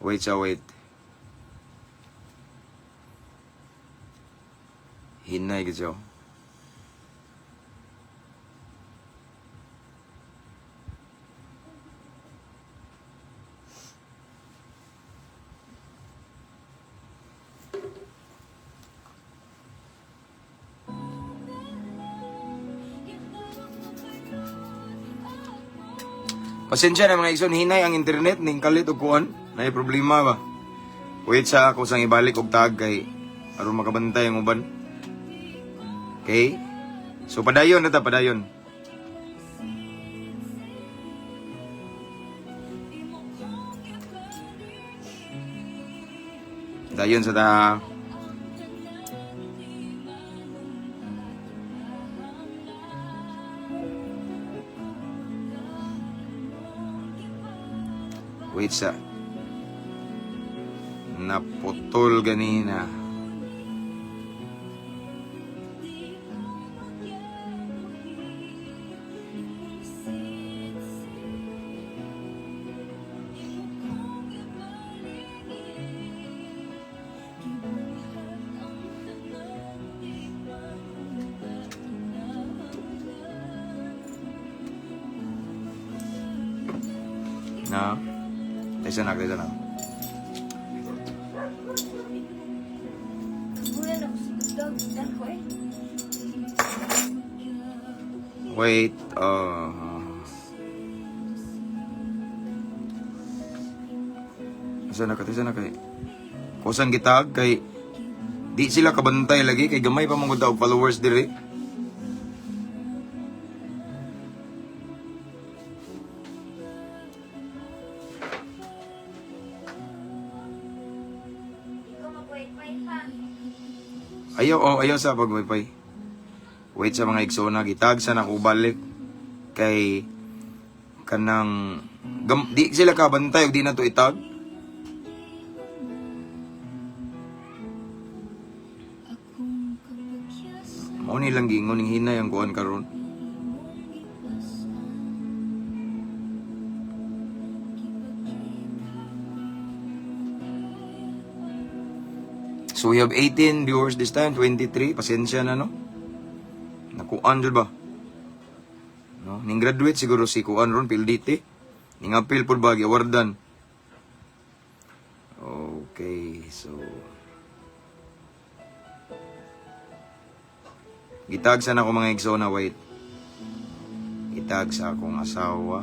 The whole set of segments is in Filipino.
Wait siya, wait. Hinay ka siya. Pasensya na mga igsoon, hinay ang internet, ning kalit o kuan. May problema ba? Wait sa ako sang ibalik og tag kay aron makabantay ang uban. Okay? So padayon na ta, padayon. Dayon sa ta. Wait sa naputol ganina. Na Isa na. Wala na ko sigudog. Dan ko eh. Wait, isa na kay kusang gitag kay di sila kabantay lagi kay gamay pa mong og followers dire. Ikaw mag-wait pa. Ayaw sa pag wifi. Wait sa mga igsona gitag sa nako balik kay kanang di sila kabantay og di na to itag. Mao ni lang gingon ning hinay ang kuan karon. So we have 18 viewers this time, 23. Pasensya na, no? Nakuan dyan ba? No? Ning graduate siguro si Kuan ron, PLDT. Ning appeal po ba, awardan. Okay, so... Gitag sa na ako mga igsona, wait. Gitag sa akong asawa.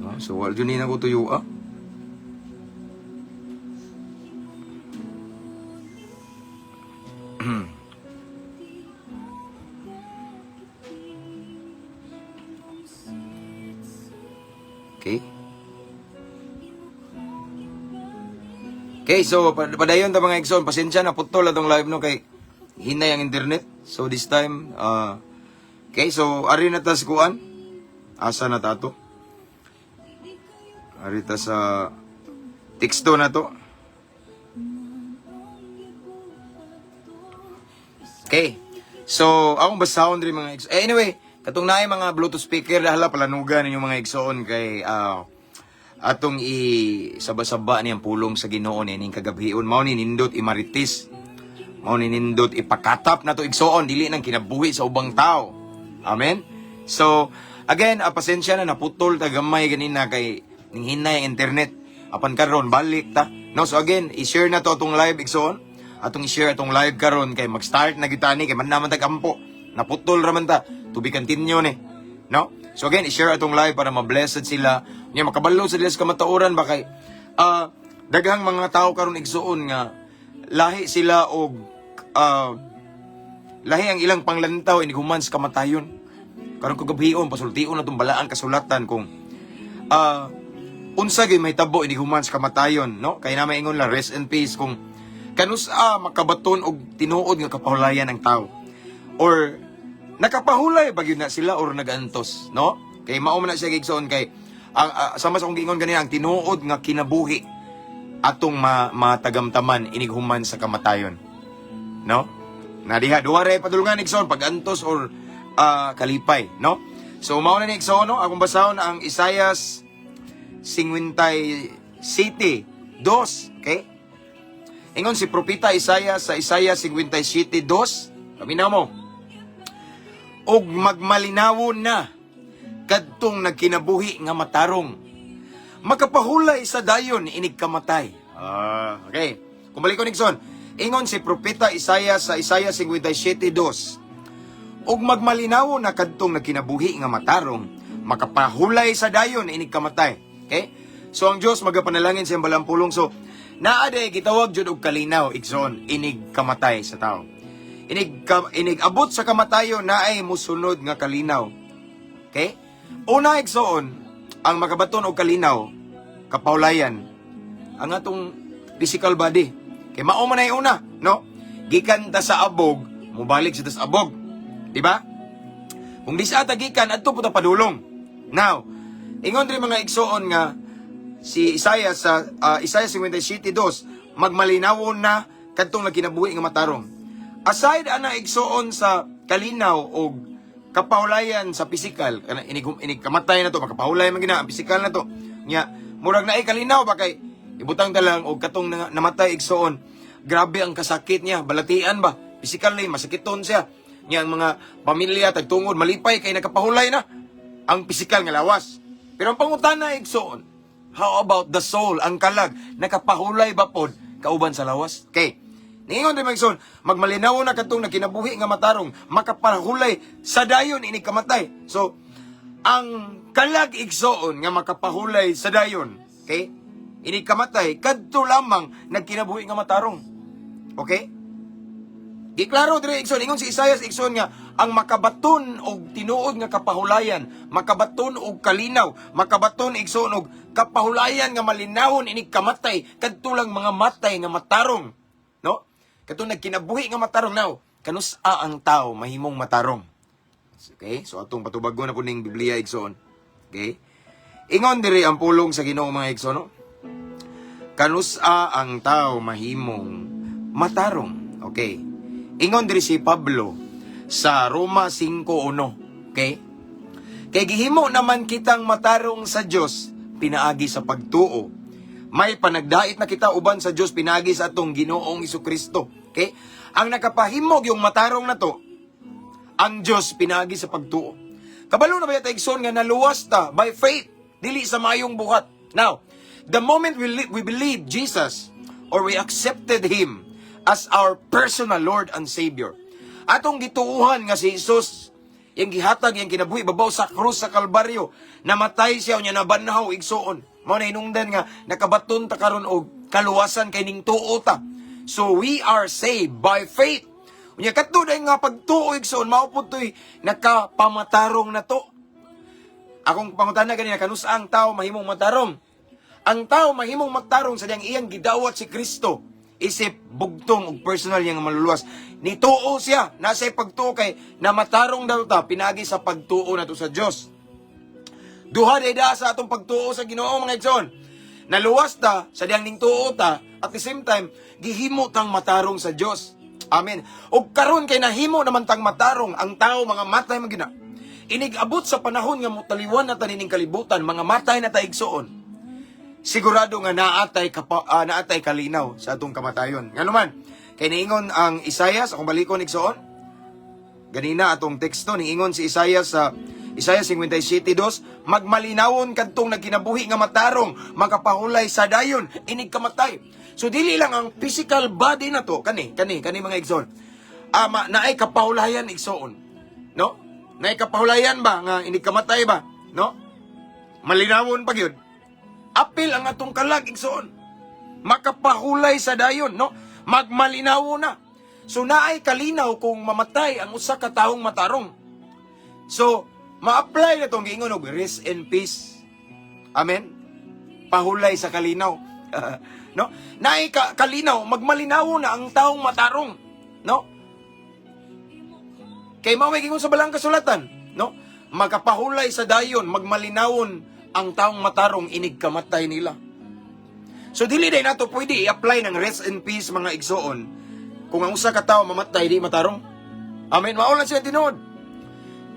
No? So, wala dyan na ko tuyo, ah. Okay. Okay, so padayon ta mga igsoon, pasensya na putol atong live no kay hinay ang internet. So this time okay, so ari na ta sa kuan. Asa na ta to? Ari ta sa teksto na to. Okay. So akong basahon diri mga igsoon. Anyway, katong naay mga Bluetooth speaker hala palanugan ninyo mga igsoon kay atong isaba-saba niyang pulong sa Ginoo ning kagabhion mao ni nindot imaritis, mao ni nindot ipakatap nato igsoon dili nang kinabuhi sa ubang tao. Amen. So again, pasensya na naputol ta gamay ganina kay ning hinay ang internet. Apan karon balik ta. No, so again, i-share na to atong live igsoon. Atong i-share atong live karon kay mag-start na gitani kay man naman tagampo. Naputol ra man ta. To be continue ni. No? So again, i-share atong live para ma-blessed sila. Nya makabalo sila sa kamatauran ba kay daghang mga tao karon igsuon nga lahi sila og lahi ang ilang panglantaw iniguman sa kamatayon. Karon kagabhion pasultion natong balaan kasulatan kung unsa gyud mahitabo iniguman sa kamatayon, no? Kay na maingon la rest in peace kung kanusa makabaton og tinuod nga kapahulayan ang tao. Or nakapahulay ba gyud na sila or nagantos, no? Kay mao man na siya gigsoon kay sama sa kong gingon ganina ang tinuod nga kinabuhi atong matagamtaman inighuman sa kamatayon, no? Na diha duha ray padulungan igsoon pag-antos or kalipay, no? So mao na ni igsoon, no? Akong basahon ang Isaias 57:2, okay? Ingon si propeta Isaias sa Isaias 57:2, paminaw mo. Og magmalinawon na kadtong nagkinabuhi nga matarong, makapahulay sa dayon inig kamatay. Okay. Kumbalik ko nigson. Ingon si propeta Isaias sa Isaias 57:2. Og magmalinawon na kadtong nagkinabuhi nga matarong, makapahulay sa dayon inig kamatay. Okay? So ang Dios magapanalangin sa iyang balampulong. So naa day gitawag jud og kalinaw igsoon inig kamatay sa tao. Inig abot sa kamatayon naay musunod nga kalinaw. Okay? Una igsoon ang makabaton og kalinaw kapahulayan ang atong physical body. Kay mao man ay una, no? Gikan ta sa abog, mubalik sa tas abog. Di ba? Kung di sa atagikan, adto po ta padulong. Now, ingon rin mga igsoon nga si Isaias sa Isaias 57:2, magmalinawon na kadtong nagkinabuhi nga matarong. Aside ana igsoon sa kalinaw o kapahulayan sa physical, inig kamatay na to, makapahulay man gina ang physical na to. Nya, murag na ay kalinaw ba kay ibutang ta lang og katong namatay igsoon. Grabe ang kasakit niya, balatian ba? Physically masakiton siya. Nya ang mga pamilya tagtungod malipay kay nakapahulay na ang physical nga lawas. Pero ang pangutana igsoon, how about the soul, ang kalag, nakapahulay ba pod kauban sa lawas? Okay. Ningon rin magson, magmalinawon na katong nakinabuhi nga matarong, makapahulay sa dayon inig kamatay. So, ang kalag igsoon nga makapahulay sa dayon, okay? Inig kamatay, kadto lamang nagkinabuhi nga matarong. Okay? Giklaro dire igsoon, ingon si Isaias igsoon nga ang makabaton og tinuod nga kapahulayan, makabaton og kalinaw, makabaton igsoon og kapahulayan nga malinawon inig kamatay, kadto lang mga matay nga matarong, no? Kadto nagkinabuhi nga matarong now, kanus-a ang tao mahimong matarong. Okay? So atong patubagon na po ning Biblia igsoon. Okay? Ingon diri ang pulong sa Ginoo mga igsoon, no? Kanus-a ang tao mahimong matarong. Okay? Ingon diri si Pablo sa Roma 5:1. Okay? Kay gihimo naman kitang matarong sa Dios pinaagi sa pagtuo. May panagdait na kita uban sa Dios pinaagi sa atong Ginoong Hesukristo. Okay? Ang nakapahimog yung matarong na to, ang Dios pinaagi sa pagtuo. Kabalo na ba yata igsoon nga naluwas ta by faith, dili sa mayong buhat. Now, the moment we believe Jesus or we accepted Him as our personal Lord and Savior, atong gituuhan nga si Jesus, yung gihatag, yung kinabuhi, babaw sa krus sa Kalbaryo, namatay siya, niya nabanhaw, igsoon. Mao na inungdan nga, nakabaton ta karon og kaluwasan kay ning tuo ta. So we are saved by faith. Unya kadto day nga pagtuo igsoon, mao pud toy nakapamatarong na to. Akong pangutana ganina, kanus ang tao mahimong matarong. Ang tao mahimong matarong sa diyang iyang gidawat si Kristo. Isip bugtong og personal yang maluluwas. Nituo siya, nasa pagtuo kay namatarong daw ta pinagi sa pagtuo nato sa Dios. Duha day da sa atong pagtuo sa Ginoo mga igsoon. Naluwas ta sa diyang ning tuo ta, at the same time gihimo tang matarong sa Dios. Amen. Og karon kay nahimo naman tang matarong ang tao mga matay magina. Inig-abot sa panahon nga mutaliwan na taning kalibutan, mga matay na ta igsoon. Sigurado nga naatay kalinaw sa atong kamatayon. Nga naman, kay niingon ang Isaias, akong balikon igsoon. Ganina atong teksto niingon si Isaias sa Isaias 57:2, magmalinawon kadtong nagkinabuhi nga matarong, makapahulay sa dayon inig kamatay. So dili lang ang physical body na to, kani mga igsoon. Naay kapahulayan igsoon. No? Naay kapahulayan ba nga inig kamatay ba? No? Malinawon pa gyud. Apil ang atong kalag igsoon. Makapahulay sa dayon, no? Magmalinaw na. So naay kalinaw kung mamatay ang usa ka taong matarong. So ma-apply na tong giingon og rest in peace. Amen. Pahulay sa kalinaw. No? Naay kalinaw, magmalinaw na ang taong matarong, no? Kay mao may gingon sa balang kasulatan, no? Magapahulay sa dayon, magmalinawon ang taong matarong inig kamatay nila. So dili day nato pwede i-apply ng rest in peace mga igsoon kung ang usa ka tawo mamatay di matarong. Amen. Maulan siya tinuod.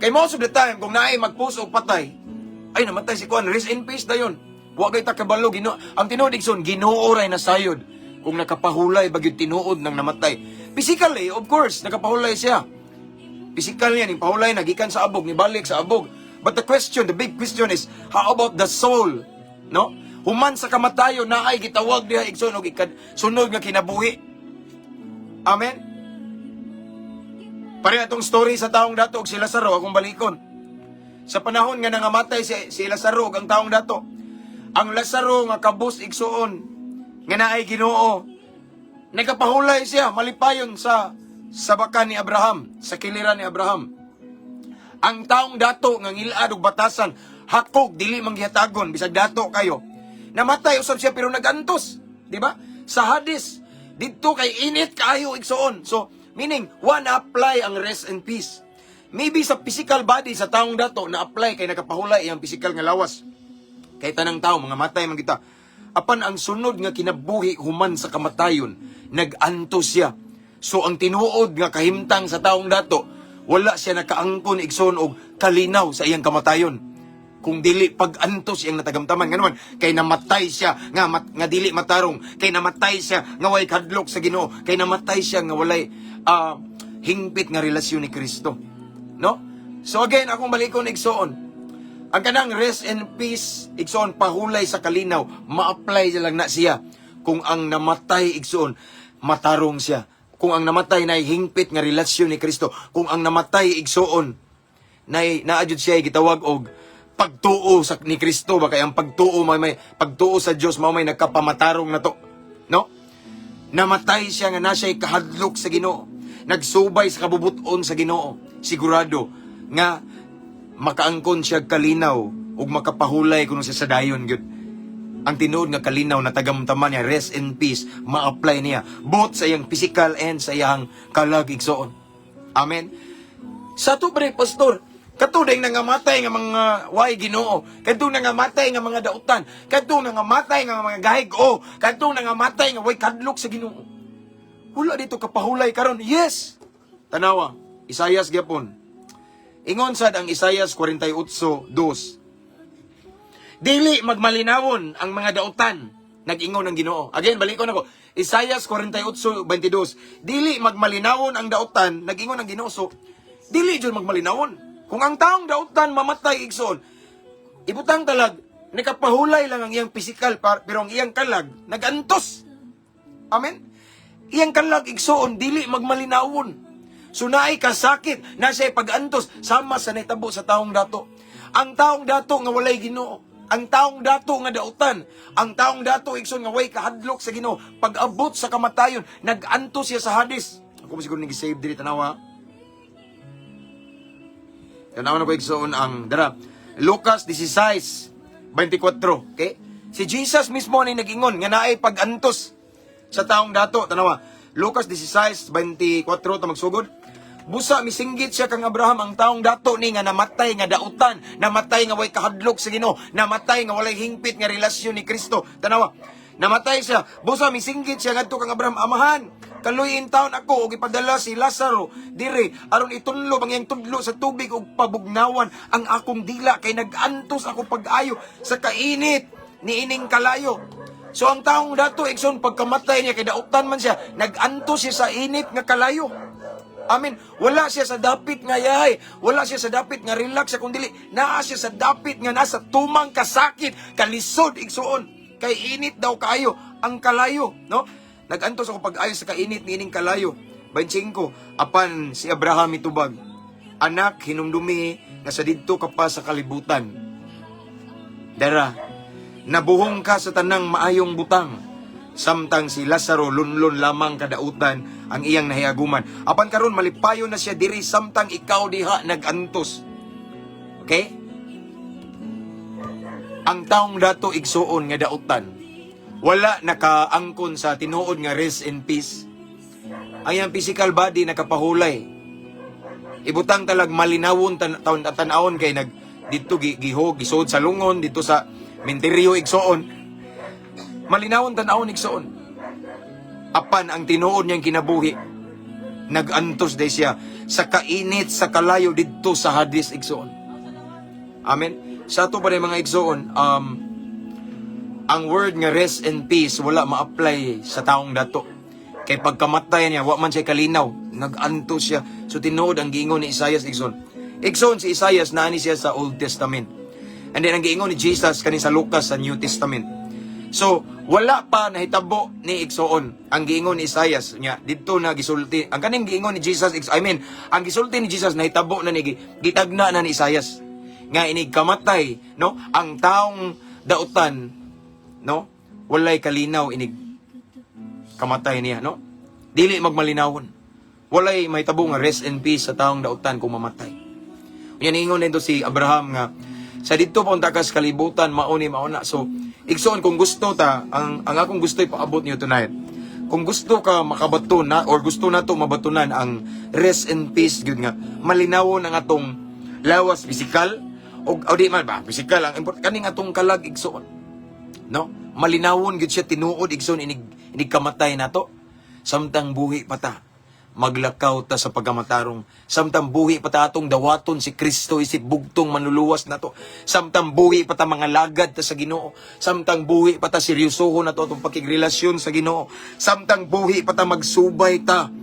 Kay most of the time kung naay magpuso og patay, ay namatay si kuan, rest in peace dayon. Wa kay ta kabalo Ginoo. Ang tinuod igsoon, Ginoo ray nasayod kung nakapahulay bagyod tinuod nang namatay. Physically, of course, nakapahulay siya. Physical niya, ning pahulay, nagikan sa abog, nibalik sa abog. But the question, the big question is, how about the soul? No? Human sa kamatayon na ay gitawag diha igsoon og sunod nga kinabuhi. Amen? Pare atong story sa taong dato og si Lazaro, akong balikon. Sa panahon nga nangamatay si Lazaro ug ang taong dato, ang Lazaro nga kabus igsoon nga naay Ginoo, nagapahulay siya malipayon sa bakan ni Abraham, sa kiliran ni Abraham. Ang taong dato nga ngilad og batasan, hakog dili manggihatagon bisag dato kayo. Namatay usab siya pero nagantos, di ba? Sa Hades, didto kay init kaayo igsoon. So, meaning one apply ang rest and peace. Maybe sa physical body sa taong dato na apply kay nakapahulay ang physical nga lawas. Kay tanang tao mga matay man kita. Apan ang sunod nga kinabuhi human sa kamatayon, nagantos siya. So ang tinuod nga kahimtang sa taong dato, wala siya nakaangkon igsoon og kalinaw sa iyang kamatayon. Kung dili pag-antos iyang natagamtaman nga naman kay namatay siya nga dili matarong, kay namatay siya nga way kadlok sa Ginoo, kay namatay siya nga walay hingpit nga relasyon ni Kristo. No? So again, akong balikon igsoon. Ang kanang rest and peace igsoon pahulay sa kalinaw, ma-apply lang na siya kung ang namatay igsoon matarong siya. Kung ang namatay na hingpit nga relasyon ni Kristo, kung ang namatay igsoon naadjud siya gitawag og pagtuo sa ni Kristo, ba kay ang pagtuo may pagtuo sa Dios mao may nagkapamatarong na to, no? Namatay siya nga na siya kahadlok sa Ginoo, nagsubay sa kabubuton sa Ginoo, sigurado nga makaangkon siya kalinaw ug makapahulay kuno siya sa dayon gyud. Ang tinuod nga kalinaw na tagamtaman niya, rest in peace, ma-apply niya both sa iyang physical and sa iyang kalag igsoon. Amen. Sa to bre pastor, katuding nangamatay nga mga way Ginoo, kadtong nangamatay nga mga dautan, kadtong nangamatay nga mga gahig-o, kadtong nangamatay nga way kadlok sa Ginoo. Wala dito kapahulay karon. Yes. Tanawa, Isaias gyapon. Ingon sad ang Isaias 48:2. Dili magmalinawon ang mga dautan, nag-ingon ng Ginoo. Again, balikon ako. Isaias 48:22. Dili magmalinawon ang dautan, nag-ingon ng Ginoo. So, dili jud magmalinawon. Kung ang taong dautan mamatay igsoon, ibutang talag, nakapahulay lang ang iyang physical, pero ang iyang kalag, nagantos. Amen? Iyang kalag igsoon, dili magmalinawon. So naay kasakit, na siya pag-antos, sama sa naitabo sa taong dato. Ang taong dato nga walay Ginoo, ang taong dato nga dautan, ang taong dato igsoon nga way kahadlok sa Ginoo, pag-abot sa kamatayon, nag-antos siya sa Hades. Ako siguro nag-save diri tanawa. Tanawa na ko igsoon ang dara. Lucas 16:24. Okay? Si Jesus mismo ni nag-ingon nga naay pag-antos sa taong dato. Tanawa. Lucas 16:24 ta magsugod. Busa misinggit siya kang Abraham ang taong dato ni nga namatay nga dautan, namatay nga way kahadlok sa Ginoo, namatay nga walay hingpit nga relasyon ni Kristo. Tanawa. Namatay siya. Busa misinggit siya ngadto kang Abraham, amahan, kaluyin taon ako og ipadala si Lazaro dire aron itunlo ang iyang tudlo sa tubig ug pabugnawan ang akong dila kay nag-antos ako pag-ayo sa kainit ni ining kalayo. So ang taong dato igsoon pagkamatay niya kay dautan man siya, nag-antos siya sa init nga kalayo. Amen. Wala siya sa dapit nga yahay, wala siya sa dapit nga relax sa kundi naa siya sa dapit nga nasa tumang kasakit, kalisod igsoon. Kay init daw kayo ang kalayo, no? Nag-antos ako pag-ayo sa kainit ni ining kalayo. 25, apan si Abraham itubag, anak, hinumdumi nga sa didto ka pa sa kalibutan. Dara, nabuhong ka sa tanang maayong butang. Samtang si Lazaro lunlon lamang kadautan ang iyang nahiaguman. Apan karon malipayon na siya diri samtang ikaw diha nag-antos. Okay? Ang taong dato igsuon nga dautan, wala nakaangkon sa tinuod nga rest and peace. Ang iyang physical body nakapahulay. Ibutang talag malinawon tan-awon kay nag dito gihog gisod sa lungon dito sa menteryo igsuon. Malinawon tan-awon igsuon. Apan ang tinuod niyang kinabuhi Nagantos day siya sa kainit sa kalayo didto sa Hades igsoon. Amen. Sa ato pa rin mga igsoon, ang word nga rest and peace wala ma-apply sa taong dato. Kay pagkamatay niya, wa man siya kalinaw, nagantos siya. So tinuod ang giingon ni Isaias igsoon. Igsoon si Isaias naani siya sa Old Testament. And then ang giingon ni Jesus kani sa Lucas sa New Testament. So wala pa nahitabo ni igsoon ang giingon ni Isaias nya didto na gisulti. Ang kaning giingon ni Jesus, ang gisulti ni Jesus nahitabo na ni gitagna na ni Isaias. Nga inig kamatay, no? Ang taong dautan, no? Walay kalinaw inig kamatay niya, no? Dili magmalinawon. Walay mahitabo nga rest and peace sa taong dautan kung mamatay. Yan ingon nito si Abraham nga sa dito pa unta kas kalibutan mauni mauna. So igsoon kung gusto ta ang akong gusto ipaabot niyo tonight. Kung gusto ka makabaton na or gusto nato mabatunan ang rest and peace gyud nga malinawon ang atong lawas pisikal o di man ba pisikal ang important kaning atong kalag igsoon. No? Malinawon gyud siya tinuod igsoon inig kamatay nato. Samtang buhi pa ta maglakaw ta sa pagkamatarong. Samtang buhi pa ta atong dawaton si Kristo isip bugtong manluluwas na to. Samtang buhi pa ta mga lagad ta sa Ginoo. Samtang buhi pa ta seryosohon na to atong pakigrelasyon sa Ginoo. Samtang buhi pa ta magsubay ta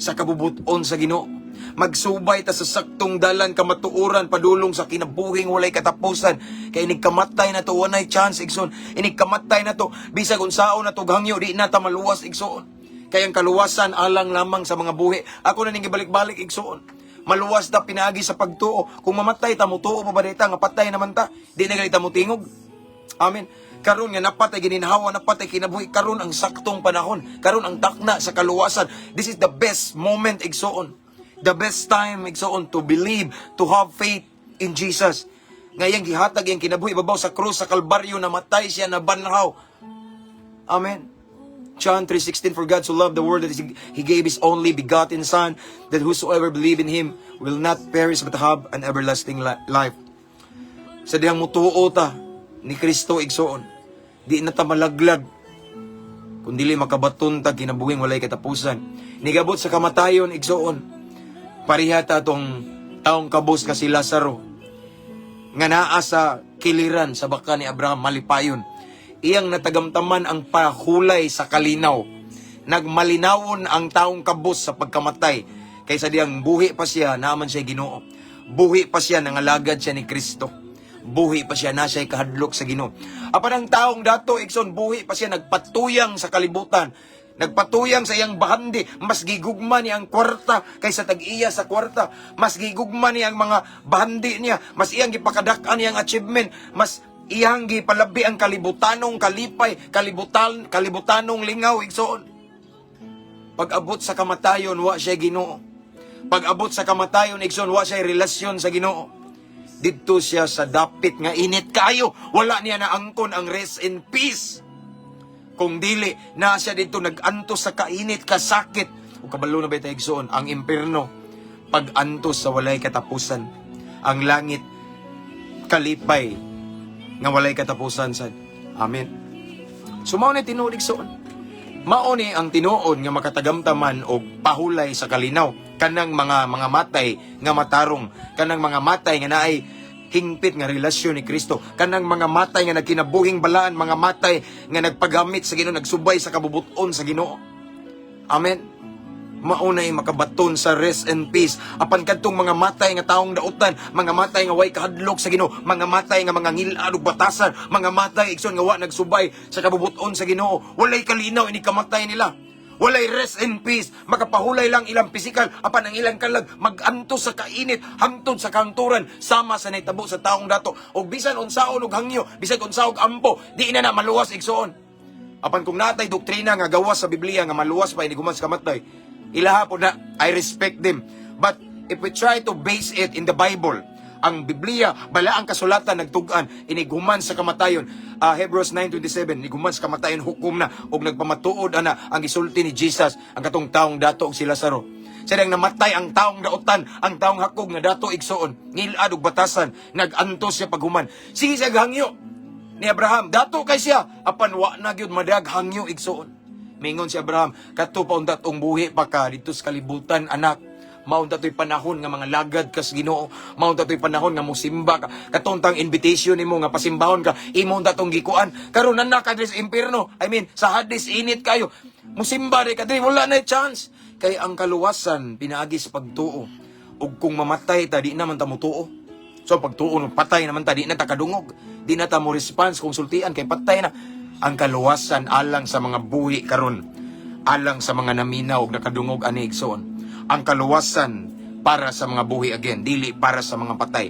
sa kabubuton sa Ginoo. Magsubay ta sa saktong dalan kamatuoran padulong sa kinabuhing walay katapusan. Kay inig kamatay na to wanay chance igsoon. Inig kamatay na to bisag unsaon na to hangyo di na ta maluwas igsoon. Kaya ang kaluwasan alang lamang sa mga buhi. Ako na ning gibalik-balik igsoon. Maluwas ta pinaagi sa pagtuo. Kung mamatay ta mo tuo pa ba dita nga patay naman ta. Di na galita mo tingog. Amen. Karon nga napatay gininhawa, napatay kinabuhi. Karon ang saktong panahon. Karon ang takna sa kaluwasan. This is the best moment igsoon. The best time igsoon to believe, to have faith in Jesus. Ngayang gihatag yang kinabuhi babaw sa krus sa Kalbaryo, namatay siya na banhaw. Amen. John 3:16, for God so loved the world that He gave His only begotten Son, that whosoever believe in Him will not perish but have an everlasting life. Sa dihang mutuo ta ni Kristo igsoon, di na ta malaglag, kung dili makabaton ta kinabuhing walay katapusan. Nigabot sa kamatayon igsoon, pariha ta atong taong kabus ka si Lazaro, nga naa sa kiliran sa baka ni Abraham, malipayon. Iyang natagamtaman ang pahulay sa kalinaw. Nagmalinawon ang taong kabus sa pagkamatay. Kaysa diyang buhi pa siya, naman siya Ginoo. Buhi pa siya, nangalagad siya ni Kristo. Buhi pa siya, na siya'y kahadlok sa Ginoo. Apan ang taong dato, ikson, buhi pa siya, nagpatuyang sa kalibutan. Nagpatuyang sa iyang bahandi. Mas gigugma niya ang kwarta kaysa tag-iya sa kwarta. Mas gigugma niya ang mga bahandi niya. Mas iyang gipakadak-an niya ang achievement. Mas iyang gipalabi ang kalibutanong kalipay, kalibutanong lingaw igsoon. Pag-abot sa kamatayon wa siya Ginoo. Pag-abot sa kamatayon igsoon wa siya relasyon sa Ginoo. Didto siya sa dapit nga init kayo. Wala niya na angkon ang rest and peace. Kung dili na siya dito nag-antos sa kainit, kasakit. O kabalo na ba tayo igsoon ang impierno pag-antos sa walay katapusan. Ang langit kalipay nga walay katapusan sad. Amen. So mao ni tinuod igsoon. Mao ni ang tinuod nga makatagamtaman og pahulay sa kalinaw kanang mga matay nga matarong, kanang mga matay nga naay hingpit nga relasyon ni Kristo, kanang mga matay nga nagkinabuhing balaan, mga matay nga nagpagamit sa Ginoo, nagsubay sa kabubuton sa Ginoo. Amen. Maunay makabaton sa rest and peace. Apan kadtong mga matay nga taong dautan, mga matay nga way kahadlok sa Ginoo, mga matay nga mga ngilad ug batasan, mga matay igsoon nga wa nagsubay sa kabubuton sa Ginoo. Walay kalinaw ini kamatay nila. Walay rest and peace. Makapahulay lang ilang pisikal, apan ang ilang kalag magantos sa kainit, hangtod sa kanturan, sama sa naitabo sa taong dato. O bisan unsaon og hangyo, bisan unsaon og ampo, di na maluwas igsoon. Apan kung natay doktrina nga gawas sa Biblia nga maluwas pa ini gumas kamatay, ilaha po na, I respect them. But if we try to base it in the Bible, ang Biblia, bala ang kasulatan nagtugan, iniguman sa kamatayon. Hebrews 9:27, iniguman sa kamatayon, hukom na, o nagpamatuod ana, ang isulti ni Jesus, ang katong taong dato si Lazaro. Sadang namatay ang taong daotan, ang taong hakog nga dato igsoon, ngilad ug batasan, nagantos siya paghuman. Sige siya hangyo ni Abraham, dato kay siya, apan wa na gyud madag hangyo igsoon. Mingon si Abraham, kato paunta tong buhi pa ka dito sa kalibutan, anak. Maunta to'y panahon nga mga lagad kas Ginoo. Maunta to'y panahon nga musimba ka. Katuntang invitation nimo nga pasimbahon ka. Imunta tong gikuan. Karon na ka sa impierno. I mean, sa Hades init kayo. Musimba rin ka diri, wala na chance. Kay ang kaluwasan pinaagi sa pagtuo. Ug kung mamatay ta, di naman ta mutuo. So pagtuo no patay naman ta, di na ta kadungog. Di na ta mo response konsultian kay patay na. Ang kaluwasan alang sa mga buhi karon. Alang sa mga naminaw ug nakadungog ani igsoon. Ang kaluwasan para sa mga buhi again, dili para sa mga patay.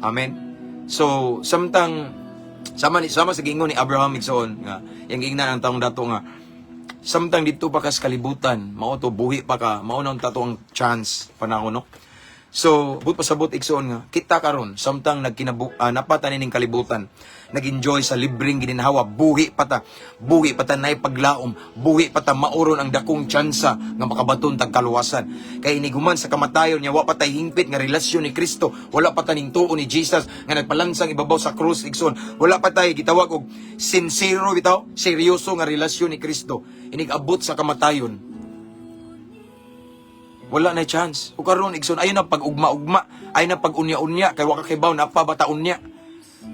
Amen. So, sama sa gingon ni Abraham igsoon nga yang ingnan ang taong dato nga samtang dito pa kas kalibutan, mao to buhi pa ka, mao nang tato ang chance panahon no. So, but pasabot igsoon nga kita karon samtang napatan ning kalibutan, nag-enjoy sa libreng gininhawa, buhi pata nay paglaom, buhi pata mauron ang dakong tsansa nga makabaton tag kaluwasan. Kay iniguman sa kamatayon nya wa patay hingpit nga relasyon ni Kristo, wala pa taning tuo ni Jesus nga nagpalansang ibabaw sa krus igsoon, wala pa tay gitawag og sincero bitaw, seryoso nga relasyon ni Kristo. Inigabot sa kamatayon, wala na chance. O karon igsoon ayo na pag-ugma-ugma, ayo na pag-unya-unya kay wa ka kibaw na pabataon niya.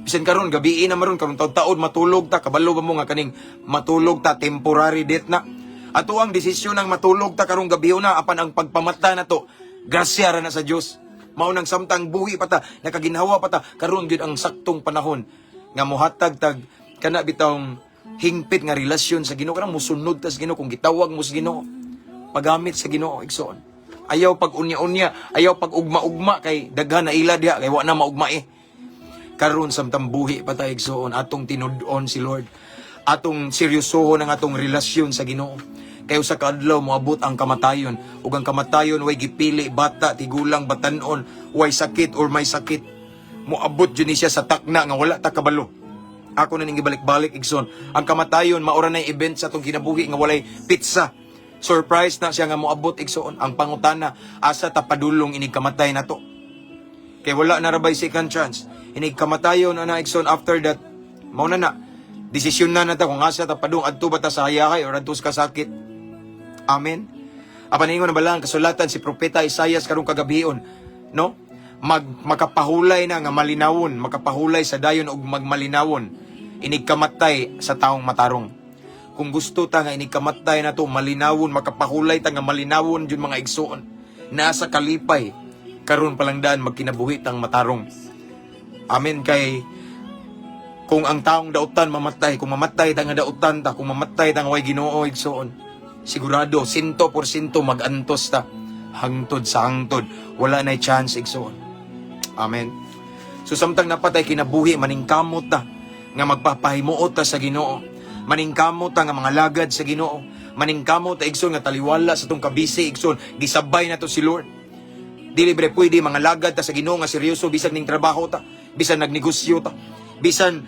Bisan karon gabi na maron karon taud-taud matulog ta, kabalo ba mo nga kaning matulog ta temporary death na. Ato ang desisyon ng matulog ta karong gabi na apan ang pagpamata na to grasya ra na sa Dios. Mao nang samtang buhi pa ta, nakaginhawa pa ta, karon gyud ang saktong panahon nga mohatag tag kana bitawng hingpit nga relasyon sa Ginoo, kanang musunod ta sa Ginoo kung gitawag mo sa Ginoo. Pagamit sa Ginoo igsoon. Ayaw pag-unya-unya, ayaw pag-ugma-ugma kay daghan na ila diha kay wa na maugma eh. Karon samtang buhi pa ta igsoon, atong tinud-on si Lord. Atong seryosohon ang atong relasyon sa Ginoo. Kay usa ka adlaw moabot ang kamatayon, ug ang kamatayon way gipili bata, tigulang, batan-on, way sakit or may sakit. Moabot jud ni siya sa takna nga wala ta kabalo. Ako na ning gibalik-balik igsoon. Ang kamatayon maura na event sa atong kinabuhi nga walay pizza. Surprise na siya nga moabot igsoon. Ang pangutana, asa ta padulong inig kamatay na to. Kay wala na rabay second chance. Inig kamatayon na igsoon after that. Mao na. Desisyon na ta kung asa ta padung adto ba ta sa hayakay or adto sa kasakit. Amen. Apan ingon na balang kasulatan si propeta Isaias karong kagabion, no? Makapahulay na nga malinawon, makapahulay sa dayon og magmalinawon. Inig kamatay sa taong matarong. Kung gusto ta nga inikamatay na to, malinawon, makapahulay ta nga malinawon yun mga igsoon. Nasa kalipay, karon palang daan magkinabuhi tang matarong. Amen. Kay kung ang taong dautan mamatay, kung mamatay ta nga dautan ta, kung mamatay ta nga way Ginoo igsoon, sigurado 100% magantos ta hangtod sa hangtod. Wala na chance igsoon. Amen. So samtang napatay kinabuhi, maningkamot ta nga magpapahimuot ta sa Ginoo. Maningkamot ta nga mga lagad sa Ginoo. Maningkamot ta igsoon nga taliwala sa tong kabisi igsoon, gisabay na to si Lord. Dili bre pwede mga lagad ta sa Ginoo nga seryoso bisan ning trabaho ta, bisan nagnegosyo ta, bisan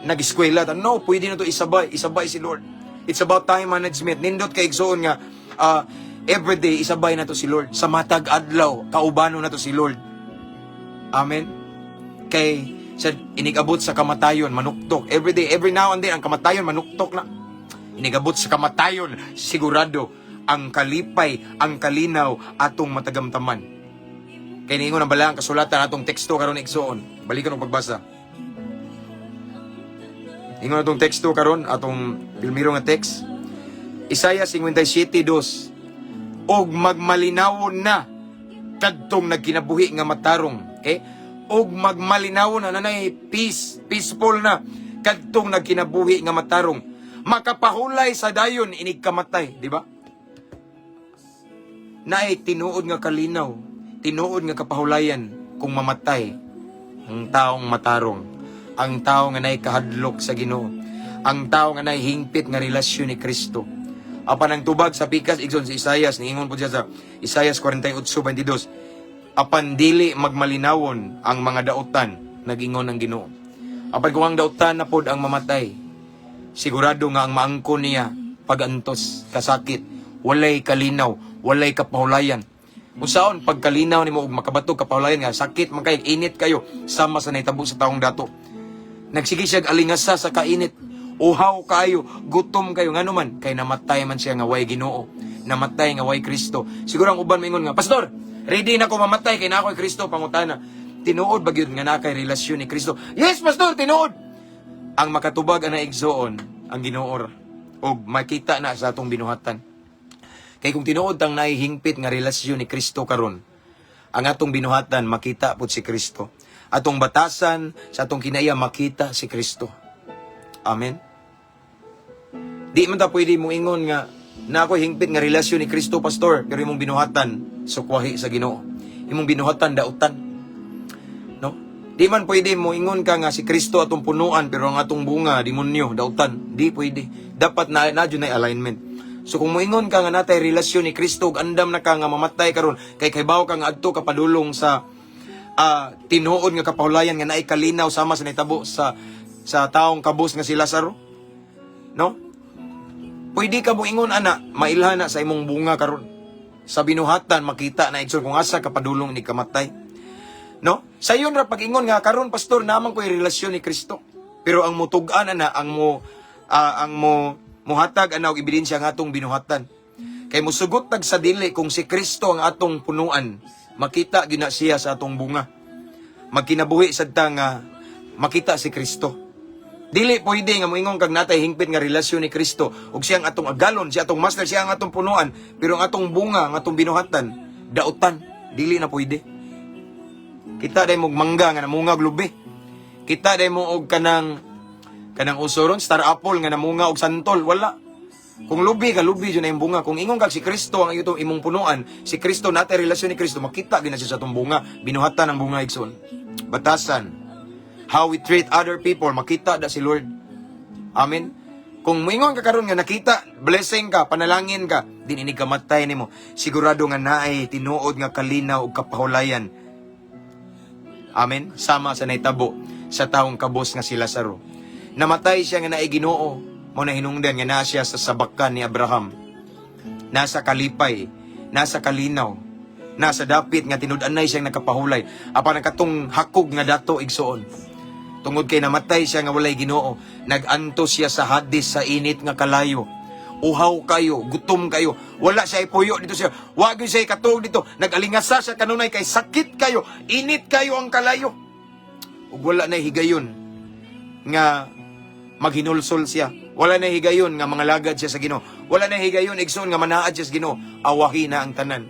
nag-eskwela ta. No, pwede na to isabay si Lord. It's about time management. Nindot kay igsoon nga everyday isabay na to si Lord. Sa matag adlaw kaubano na to si Lord. Amen. Kay sa inigabot sa kamatayon, manuktok. Every day, every now and then, ang kamatayon, manuktok na. Inigabot sa kamatayon, sigurado, ang kalipay, ang kalinaw, atong matagamtaman. Kaya niingon ang balang kasulatan atong teksto karon igsoon. Balikan ang pagbasa. Ingon atong teksto karon, atong pilmiro nga text. Isaiah 57:2. Og magmalinawon na, kadtong nagkinabuhi nga matarong. Okay? Og magmalinawon na nanay peaceful na kadtong nagkinabuhi nga matarong, makapahulay sa dayon inig kamatay, di ba? Naay tinuod nga kalinaw, tinuod nga kapahulayan kung mamatay ang taong matarong, ang tao nga nay kahadlok sa Ginoo, ang tao nga nay hingpit nga relasyon ni Kristo. Apan ang tubag sa pikas igsoon si Isaias, niingon po siya sa Isaias 48:22. Apan dili magmalinawon ang mga dautan, nagingon ng Ginoo. Apan kung ang dautan na pod ang mamatay, sigurado nga ang maangkon niya pagantos, kasakit, walay kalinaw, walay kapahulayan. Unsaon pagkalinaw nimo og makabato kapahulayan nga sakit man kay init kayo sama sa nahitabo sa taong dato. Nagsige siya alingasa sa kainit Uhaw kayo, gutom kayo, nga naman, kay namatay man siya nga way Ginoo. Namatay nga way Kristo. Siguro ang uban maingon nga, Pastor, ready na ko mamatay, kay na ako'y Kristo, pangutana. Tinuod ba gyud nga na kay relasyon ni Kristo? Yes, Pastor, tinuod! Ang makatubag ang naigsoon, ang Ginoo o makita na sa atong binuhatan. Kay kung tinuod tang naihingpit nga relasyon ni Kristo karon, ang atong binuhatan makita pud si Kristo. Atong batasan sa atong kinaiya makita si Kristo. Amen. Di man ta pwede mo ingon nga na ako hingpit nga relasyon ni Kristo, Pastor, pero imong binuhatan sukwahi sa Ginoo. Imong binuhatan dautan. No? Di man pwede mo ingon ka nga si Kristo atong punuan pero ang atong bunga demonyo dautan. Di pwede. Dapat na jud na alignment. So kung moingon ka nga natay relasyon ni Kristo ug andam na ka nga mamatay karon kay kaybaw ka nga adto ka padulong sa tinuod nga kapahulayan nga naay kalinaw sama sa nitabo sa taong kabus nga si Lazaro. No? Pwede ka moingon ana mailhan na sa imong bunga karon. Sa binuhatan makita na igsoon kung asa ka padulong ni kamatay. No? Sayon ra pag-ingon nga karon pastor namang ko'y relasyon ni Kristo. Pero ang mutug-an ana ang muhatag ana og ebidensya nga atong binuhatan. Kay musugot tag sa dili kung si Kristo ang atong punuan, makita gyud na siya sa atong bunga. Magkinabuhi sad ta nga makita si Kristo. Dili pwede nga moingon kag natay hingpit nga relasyon ni Kristo ug siya ang atong agalon, siya atong master, siya ang atong punuan, pero ang atong bunga, ang atong binuhatan, dautan, dili na pwede. Kita day mo mangga nga namunga og lubi. Kita day mo og kanang usoron, star apple nga namunga og santol, wala. Kung lubi ka, lubi dyan na yung bunga. Kung ingon kag si Kristo ang itong imong punuan, si Kristo natay relasyon ni Kristo, makita gina siya sa itong bunga, binuhatan ang bunga igsoon. Batasan, how we treat other people, makita da si Lord. Amen. Kung moingon ka karon nga nakita, blessing ka, panalangin ka, din ini kamatay nimo, sigurado nga naay tinuod nga kalinaw ug kapahulayan. Amen. Sama sa naitabo sa taong kabos nga si Lazaro. Namatay siya nga naay Ginoo, mo na hinungdan nga naa siya sa sabakan ni Abraham. Nasa kalipay, nasa kalinaw, nasa dapit nga tinud-anay siyang nakapahulay. Apan ang katong hakog nga dato igsoon. Tungod kay namatay siya nga walay Ginoo, nag-anto siya sa Hades sa init nga kalayo. Uhaw kayo, gutom kayo. Wala siya ipuyo dito siya. Wa gyud siya katog dito. Nag-alingasa siya kanunay kay sakit kayo, init kayo ang kalayo. Ug wala na higayon nga maghinulsol siya. Wala na higayon nga mga lagad siya sa Ginoo. Wala na higayon igsoon nga manaad siya sa Ginoo. Awahi na ang tanan.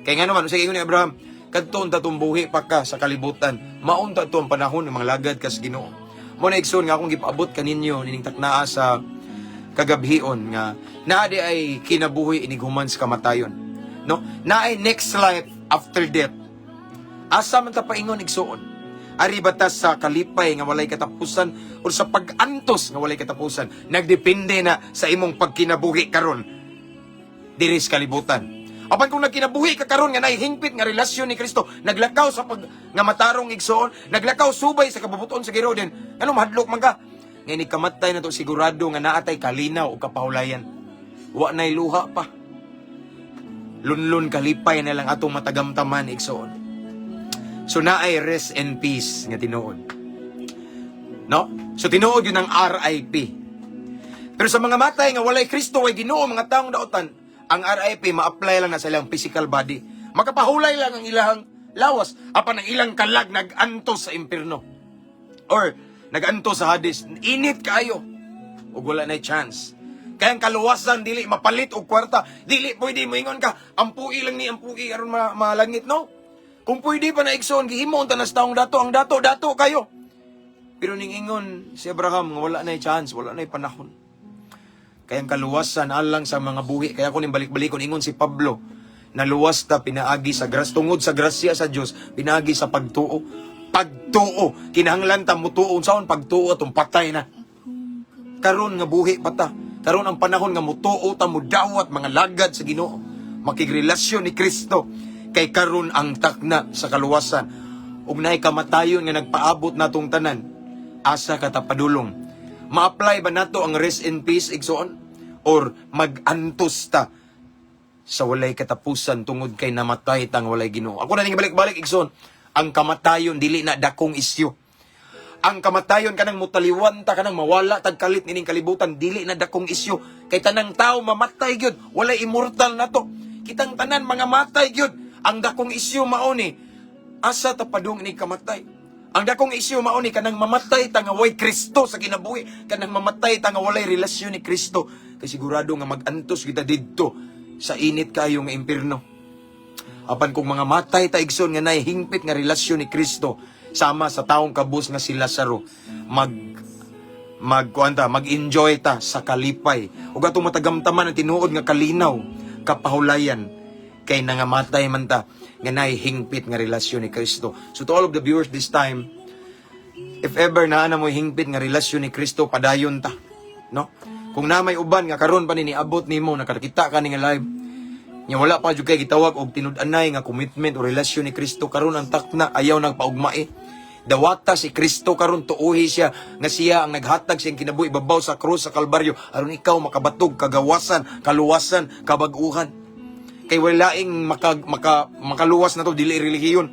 Kay nga naman, sa ingon ni Abraham, kadton ta tumbuhi pa ka sa kalibutan. Maunta to ang panahon ng mga lagad ka sa Ginoo. Mo na igsoon nga akong gipaabot kaninyo nining taknaa sa kagabhion nga naadi ay kinabuhi inighuman sa kamatayon. No? Naay next life after death. Asa man ta paingon igsoon? Ari batas sa kalipay nga walay katapusan o sa pag-antos nga walay katapusan. Nagdepende na sa imong pagkinabuhi karon diri sa kalibutan. Apan kung nagkinabuhi ka karon nga naihingpit nga relasyon ni Kristo, naglakaw sa pag nga matarong igsoon, naglakaw subay sa kabubuton sa Ginoo din. Ano mahadlok man ka? Ngayon ikamatay na to sigurado nga naatay kalinaw o kapahulayan. Wa nay luha pa. Lunlun kalipay na lang atong matagamtaman igsoon. So naay rest and peace nga tinuod. No? So tinuod yun ang RIP. Pero sa mga matay nga walay Kristo ay Ginoo mga taong daotan, ang RIP ma-apply lang na sa ilang physical body. Makapahulay lang ang ilang lawas apan ang ilang kalag nag-antos sa impierno. Or nag-antos sa Hades. Init kayo. Ug wala na chance. Kaya ang kaluwasan dili mapalit og kwarta. Dili pwede moingon ka, ampui lang ni ampui aron malangit, no? Kung pwede pa na igsoon, gihimo unta nas taong dato, ang dato kayo. Pero ning ingon si Abraham, nga wala na chance, wala na panahon. Kaya ang kaluwasan alang sa mga buhi. Kaya ko ning balik-balikon, ingon si Pablo, naluwas ta pinaagi sa tungod sa grasya sa Dios, pinaagi sa pagtuo. Pagtuo, kinahanglan ta mutuo unsaon pagtuo atong patay na. Karon nga buhi pa ta. Karon ang panahon nga mutuo ta mudawat mga lagad sa Ginoo. Makigrelasyon ni Kristo. Kay karon ang takna sa kaluwasan. Ug naay kamatayon nga nagpaabot natong tanan. Asa ka ta padulong? Ma-apply ba nato ang rest in peace igsoon? Or mag-antos ta sa walay katapusan tungod kay namatay tang walay Ginoo? Ako na ning balik-balik igsoon. Ang kamatayon dili na dakong isyu. Ang kamatayon kanang mutaliwan ta, kanang mawala tagkalit nining kalibutan, dili na dakong isyu. Kay tanang tao mamatay gyud, walay immortal na to. Kitang tanan mga matay gyud. Ang dakong isyu mao ni asa ta padung ni kamatay. Ang dakong isyu mao ni kanang mamatay ta nga way Kristo sa kinabuhi, kanang mamatay ta nga walay relasyon ni Kristo. Kay sigurado nga magantos kita didto sa init kayo nga impierno. Apan kung mga matay ta igsoon nga nay hingpit nga relasyon ni Kristo, sama sa taong kabus nga si Lazaro, mag-enjoy ta sa kalipay. Ug atong matagamtaman ang tinuod nga kalinaw, kapahulayan kay nangamatay man ta nga nay hingpit nga relasyon ni Kristo. So to all of the viewers this time, if ever na mo hingpit nga relasyon ni Kristo, padayon ta, no? Kung na may uban nga karon pa ni niabot nimo, nakakita ka ni nga live, nya wala pa jud kay gitawag og tinud-anay nga commitment o relasyon ni Kristo, karon ang takna ayaw nagpaugmai. Dawata si Kristo karon, tuuhi siya nga siya ang naghatag siyang kinabuhi ibabaw sa krus sa Kalbaryo aron ikaw makabatog kagawasan, kaluwasan, kabaguhan. Kay walaing makaluwas na to dili relihiyon,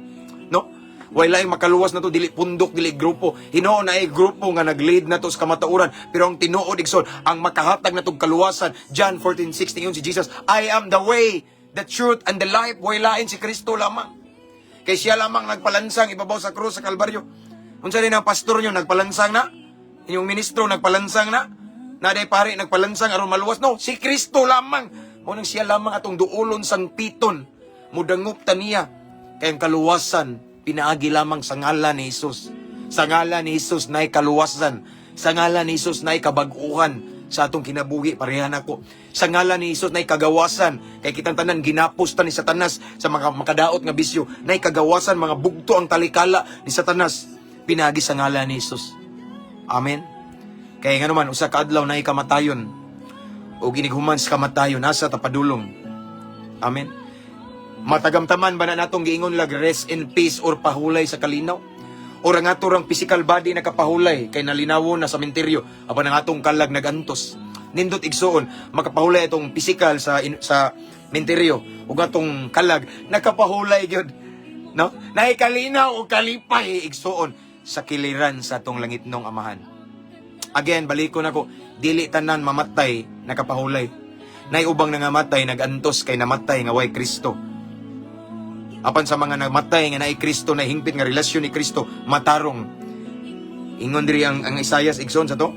no? Walaing makaluwas na to dili pundok, dili grupo. Hinuon na ay grupo nga nag-lead na to sa kamatauran, pero ang tinuod igsoon ang makahatag na tong kaluwasan. John 14:16 yun si Jesus, I am the way, the truth, and the life. Walain si Kristo lamang. Kay siya lamang nagpalansang ibabaw sa krus sa Kalbaryo. Unsa din ang pastor nyo nagpalansang na? Inyong ministro nagpalansang na? Naday pare nagpalansang aron maluwas? No, si Kristo lamang. Munang siya lamang atong duulon sang piton. Mudangup taniya. Kay ang kaluwasan pinaagi lamang sa ngalan ni Jesus. Sa ngalan ni Jesus na'y kaluwasan. Sa ngalan ni Jesus na'y kabag-uhan sa atong kinabuhi, parehan ako. Sa ngalan ni Jesus na'y kagawasan. Kay kitang tanan ginapos ta ni Satanas sa mga makadaot nga bisyo. Na'y kagawasan, mga bugto ang talikala ni Satanas. Pinagi sa ngalan ni Jesus. Amen. Kaya nga naman, usa ka adlaw na'y kamatayon. O ginighuman sa kamatayon, nasa tapadulong. Amen. Matagamtaman ba na natong giingon lag rest in peace or pahulay sa kalinaw? O ang aturang physical body nakapahulay kay nalinawon na sa sementeryo apan ang atong kalag nagantos. Nindot igsoon makapahulay itong physical sa sementeryo ug atong kalag nakapahulay gyud, no? Naay kalinaw o kalipay igsoon sa kiliran sa atong langitnong Amahan. Again, balikon ako, dili tanan mamatay nakapahulay. Naay ubang nangamatay nagantos kay namatay nga way Kristo. Apan sa mga namatay nga naay Kristo, na hingpit nga relasyon ni Kristo, matarong. Ingon diri ang Isaias igsoon sa to.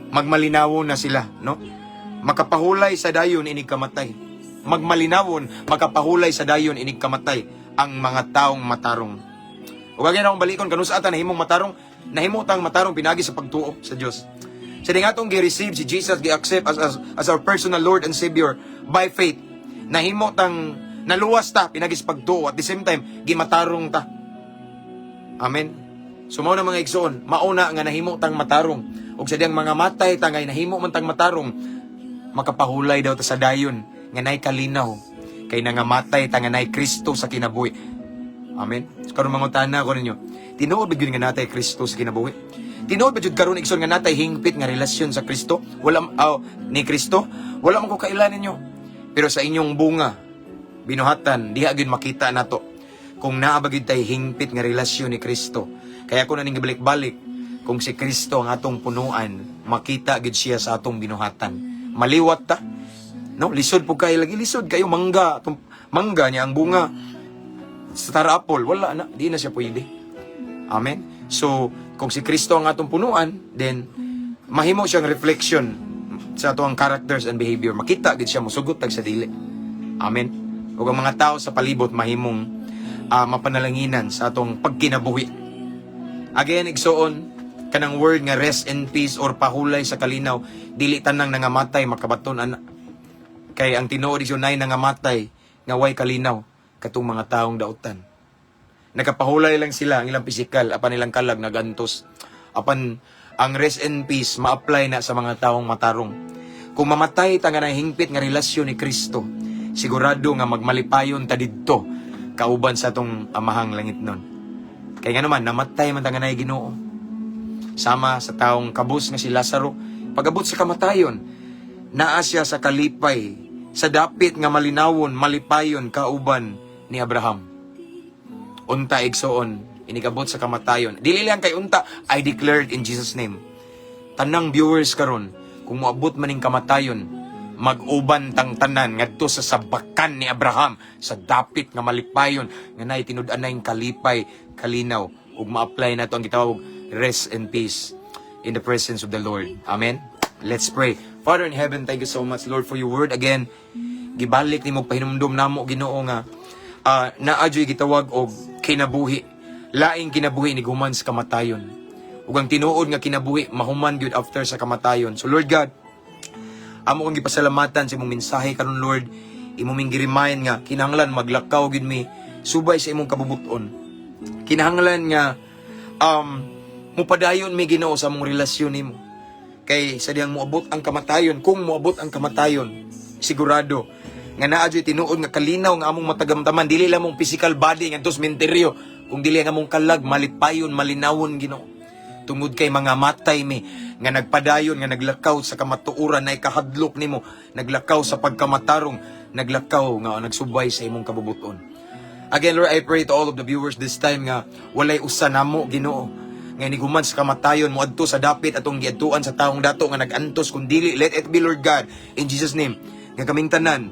Magmalinawon na sila, no? Makapahulay sa dayon inig kamatay. Magmalinawon, makapahulay sa dayon inig kamatay ang mga taong matarong. Ug again akong balikon kanus ata nahimong matarong, nahimutang matarong pinagi sa pagtuo sa Dios. Sa dingatong gi-receive si Jesus, gi-accept as our personal Lord and Savior by faith. Nahimutang naluwas ta, pinagis pagtuo, at the same time, gimatarong ta. Amen. So, mao na mga igsoon, mauna nga nahimo tang matarong. O sa diyang mga matay ta, ngay nahimo man tang matarong, makapahulay daw ta sa dayon, nga nay kalinaw, kay nangamatay ta nga nay Kristo sa kinabuhi. Amen. So, karon mangutana ko ninyo, tinuod ba yun nga natay Kristo sa kinabuhi? Tinuod ba yun karon igsoon nga natay hingpit nga relasyon sa Kristo? Ni Kristo? Wala man ko kailan ninyo. Pero sa inyong bunga, binuhatan, diha gyud makita nato kung naa ba gyud tay hingpit nga relasyon ni Kristo. Kaya ko na ning balik-balik, kung si Kristo ang atong punuan, makita gyud siya sa atong binuhatan. Maliwat ta, no? Lisod po kayo lagi, lisod kayo mangga, mangga niya ang bunga sa tara apple, wala na, di na siya pwede. Amen. So, kung si Kristo ang atong punuan, then mahimo siyang reflection sa atong characters and behavior. Makita gyud siya mosugot tag sa dili. Amen. Ug ang mga tao sa palibot mahimong mapanalanginan sa atong pagkinabuhi. Again, igsoon, kanang word nga rest in peace or pahulay sa kalinaw, dili tanang nangamatay makabaton ana. Kay ang tinuod igsoon nay nangamatay nga way kalinaw katong mga taong daotan. Nakapahulay lang sila ang ilang pisikal, apan ilang kalag nagantos. Apan ang rest in peace ma-apply na sa mga taong matarong. Kung mamatay ta nga hingpit nga relasyon ni Kristo, sigurado nga magmalipayon ta didto kauban sa atong Amahang langit nun. Kaya nga naman, namatay man ta nga nay Ginoo. Sama sa taong kabus nga si Lazaro, pag-abot sa kamatayon, naa siya sa kalipay, sa dapit nga malinawon, malipayon kauban ni Abraham. Unta igsoon, inikabot sa kamatayon. Dili lang kay unta, I declare it in Jesus name. Tanang viewers karon, kung moabot maning kamatayon, mag-uban tang tanan ngadto sa sabakan ni Abraham sa dapit nga malipayon nga nay tinud-an na yung kalipay, kalinaw ug ma-apply na to ang gitawag rest and peace in the presence of the Lord. Amen. Let's pray. Father in heaven, thank you so much, Lord, for your word again. Gibalik nimo pahinumdom namo Ginoo nga naadyoy gitawag og kinabuhi. Laing kinabuhi ni guman sa kamatayon. Ug ang tinuod nga kinabuhi mahuman gyud after sa kamatayon. So Lord God, amo kong gipasalamatan sa imong mensahe karon Lord. Imong gi-remind nga kinahanglan maglakaw gyud mi subay sa imong kabubuton. Kinahanglan nga mupadayon mi Ginoo sa among relasyon nimo. Kay sa diyang moabot ang kamatayon, kung moabot ang kamatayon, sigurado nga naadyoy tinuod nga kalinaw nga among matagamtaman dili lang mong physical body nga dos menteryo, kung dili nga among kalag malipayon, malinawon Ginoo. Tungod kay mga matay mi nga nagpadayon nga naglakaw sa kamatuoran na ikahadlok nimo, naglakaw sa pagkamatarong, naglakaw nga nagsubay sa imong kabubuton. Again Lord, I pray to all of the viewers this time nga walay usa namo Ginoo nga niguman sa kamatayon moadto sa dapit atong giadtuan sa taong dato nga nagantos kun dili, let it be Lord God in Jesus name nga kaming tanan,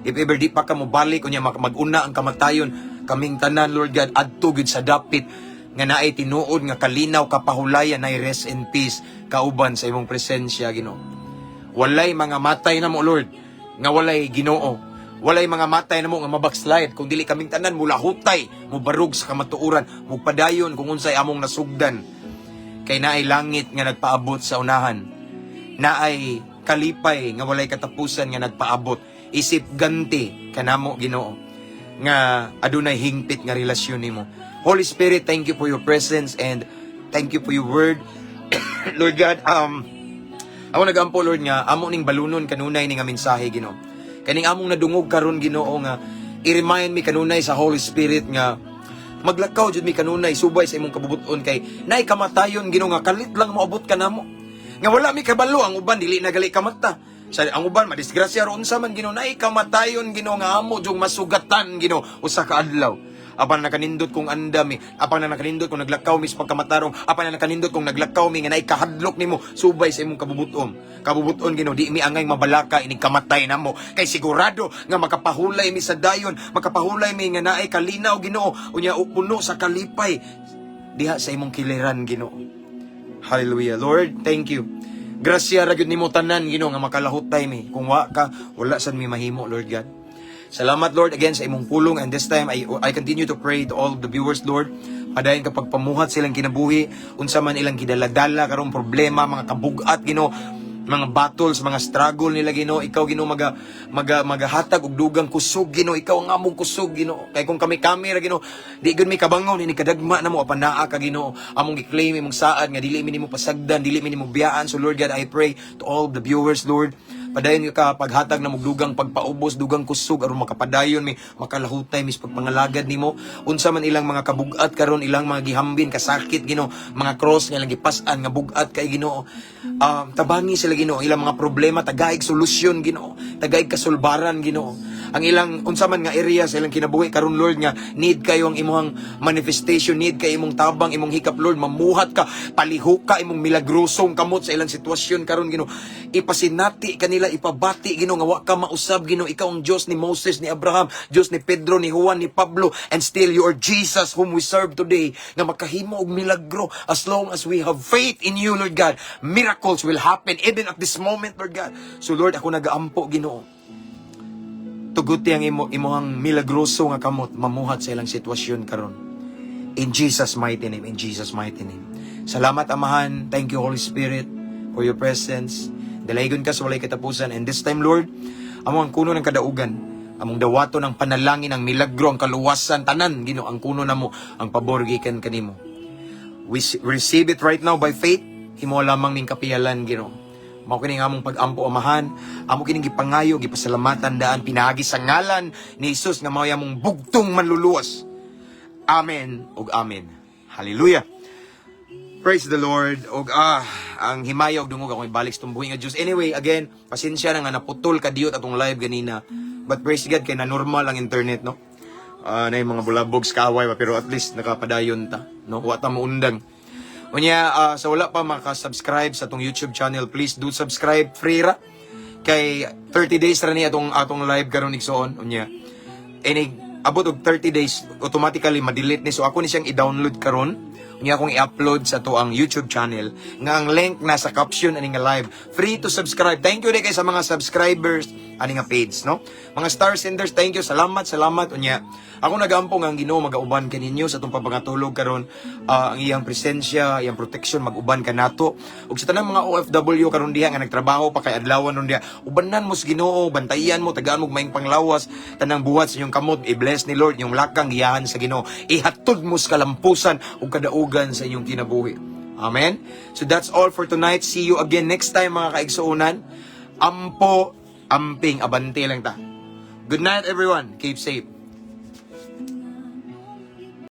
if ever di pa ka mo balik unya mag-una ang kamatayon, kaming tanan Lord God adto gid sa dapit nga naay tinuod nga kalinaw kapahulayan na rest and peace kauban sa imong presensya Ginoo. Walay mga matay na mo Lord nga walay Ginoo, walay mga matay na mo nga mabackslide kung dili kaming tanan mula hutay mo barug sa kamatuoran mo padayon kung unsay among nasugdan. Kay naay langit nga nagpaabot sa unahan, naay kalipay nga walay katapusan nga nagpaabot, isip ganti kanamo Ginoo nga adunay hingpit nga relasyon nimo. Holy Spirit, thank you for your presence and thank you for your word. Lord God, ako nagampo Lord nga amo ning balunon kanunay ning nga mensahe Ginoo. Kaning among nadungog karon Ginoo nga i-remind mi kanunay sa Holy Spirit nga maglakaw jud mi kanunay subay sa imong kabubuton kay naay kamatayon Ginoo nga kalit lang moabot kanamo. Nga wala mi kabalo ang uban dili nagali kamata. Sa ang uban madisgrasya ron sa man Ginoo naay kamatayon Ginoo nga amo jung masugatan Ginoo usa ka adlaw. Apan na nakanindot kung andami, apan na nakanindot kung naglakaw mi sa pagkamatarong, apan na nakanindot kung naglakaw mi nga naay kahadlok nimo subay sa imong kabubuton. Kabubuton Ginoo, di mi angay mabalaka ining kamatay namo. Kay sigurado nga makapahulay mi sa dayon, makapahulay mi nga naay kalinaw Ginoo, unya puno sa kalipay diha sa imong kiliran Ginoo. Hallelujah. Lord, thank you. Grasya ra gyud nimo tanan Ginoo nga makalahutay mi. Kung wa ka, wala sad mi mahimo Lord God. Salamat Lord again sa imong pulong, and this time I continue to pray to all of the viewers Lord. Padayon kapag pamuhat silang kinabuhi, unsa man ilang gidaladala karong problema, mga kabugat Ginoo, mga battles, mga struggle nila Ginoo, ikaw Ginoo magahatag og dugang kusog Ginoo, ikaw ang among kusog Ginoo. Kay kung kami ra Ginoo, di gud mi kabangon ini kadagma namo apan naa ka Ginoo. Among gi-claim imong saad nga dili mi nimo pasagdan, dili mi nimo biyaan. So Lord God, I pray to all of the viewers Lord, padayon ka paghatag na mugdugang pagpaubos, dugang kusog aron makapadayon mi, makalahutay mis pagpangalagad nimo. Unsa man ilang mga kabugat karon, ilang mga gihambin kasakit Ginoo, mga cross nga lang gipas-an nga bugat kay Ginoo. Tabangi sila Ginoo, ilang mga problema tagaig solusyon Ginoo, tagaig kasulbaran Ginoo. Ang ilang unsa man nga area sa ilang kinabuhi karon Lord nga need kayo ang imong manifestation, need kay imong tabang, imong hikap Lord, mamuhat ka, paliho ka imong milagrosong kamot sa ilang sitwasyon karon Ginoo. Ipasinati kanila, ipabati Ginoo nga wa ka mausab Ginoo, ikaw ang Dios ni Moses, ni Abraham, Dios ni Pedro, ni Juan, ni Pablo, and still you are Jesus whom we serve today, nga makahimo og milagro as long as we have faith in you Lord God. Miracles will happen even at this moment Lord God. So Lord, ako nagaampo Ginoo, tuguti ang imuhang milagroso nga kamot mamuhat sa ilang sitwasyon karon. In Jesus mighty name, in Jesus mighty name. Salamat Amahan, thank you Holy Spirit for your presence. Dalaygon ka sa walay katapusan, and this time Lord, amo ang kuno ng kadaugan, among dawato ng panalangin, ang milagro, ang kaluwasan, tanan Ginoo ang kuno namo, ang pabor gikan kanimo. We receive it right now by faith. Himo lamang ning kapiyalan Ginoo. Mao kining among pag-ampo Amahan, amo kining gipangayo, gipasalamatan daan pinagi sa ngalan ni Jesus nga mao among bugtong manluluwas. Amen ug amen. Hallelujah. Praise the Lord. Og ang himaya og dungog ako ibalik sa tumbuhi nga Dios. Anyway, again, pasensya na nga naputol ka diot atong live ganina. But praise God kay na normal ang internet, no? Na yung mga bulabogs kaaway pero at least nakapadayon ta. no? Wa ta maundang. Unya, sa wala pa maka-subscribe sa atong YouTube channel, please do subscribe, free ra. Kay 30 days ra ni atong live karon igsoon. Unya, inig abot og 30 days automatically ma-delete ni, so ako ni siyang i-download karon. Unya akong i-upload sa to ang YouTube channel nga ang link nasa caption ani nga live. Free to subscribe. Thank you kay sa mga subscribers ani nga page, no? Mga star senders, thank you. Salamat. Unya ako nagampong ang Ginoo magauban kaninyo sa atong pagpangatulog karon. Ang iyang presensya, iyang protection mag-uban kanato. Ug sa tanang mga OFW karon diha nga nagtrabaho pa kay adlawon ron diha, ubanan mo sa Ginoo, bantayan mo, tagaan mo maing panglawas, tanang buhat sa inyong kamot, i-bless ni Lord yung lakang giyahan sa Ginoo. Ihatod mo sa kalampusan ug kadaugan sa inyong kinabuhi. Amen. So that's all for tonight. See you again next time mga kaigsuonan. Ampo, amping, abante lang ta. Good night everyone. Keep safe.